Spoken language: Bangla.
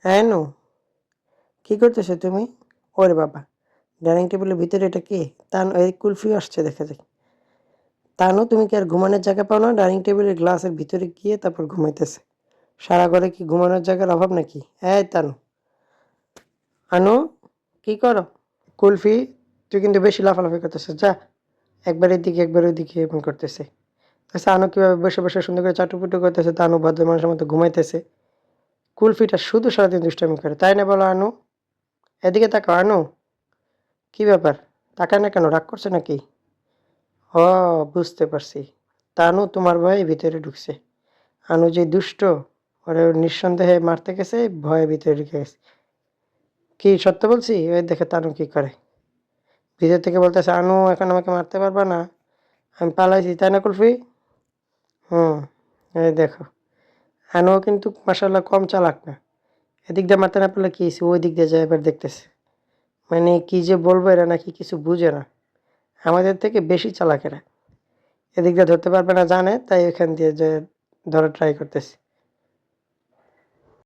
হ্যাঁ নু, কি করতেছো তুমি? ওরে বাবা, ডাইনিং টেবিলের ভিতরে এটা কি? এই কুলফি আসছে দেখা যায়। তানু, তুমি কি আর ঘুমানোর জায়গা পাও না? ডাইনিং টেবিলের গ্লাসের ভিতরে গিয়ে তারপর ঘুমাইতেছে। সারা ঘরে কি ঘুমানোর জায়গার অভাব নাকি? এই তানু, আনু, কি করো? কুলফি, তুই কিন্তু বেশি লাফালাফি করতেছিস, যা। একবার এদিকে একবার ওইদিকে এমন করতেছে। আচ্ছা, আনু কিভাবে বসে বসে সুন্দর করে চাটুপুটু করতেছে, তানু ভদ্র মানুষের মতো ঘুমাইতেছে। কুলফিটা শুধু সারাদিন দুষ্টামি করে, তাই না বলো আনু? এদিকে তাকাও আনু, কি ব্যাপার? তাকায় না কেন, রাগ করছে নাকি? ও, বুঝতে পারছি। তানু তোমার ভয়ে ভিতরে ঢুকছে। আনু যে দুষ্ট, ওরে নিঃসন্দেহে মারতে গেছে, ভয়ে ভিতরে ঢুকে গেছে। কি সত্য বলছি? ওই দেখে তানু কি করে। ভিতর থেকে বলতেছে, আনু এখন আমাকে মারতে পারবা না, আমি পালাইছি, তাই না কুলফি? হুম, এই দেখো। আনুও কিন্তু মাসাল্লাহ কম চালাক না। এদিক দিয়ে মারতে না পারলে কি হয়েছে, ওই দিক দিয়ে যায় এবার দেখতেছে। মানে কি যে বলবো, এরা নাকি কিছু বুঝে না, আমাদের থেকে বেশি চালাক এরা। এদিক দিয়ে ধরতে পারবে না জানে, তাই এখান দিয়ে যে ধরার ট্রাই করতেছে।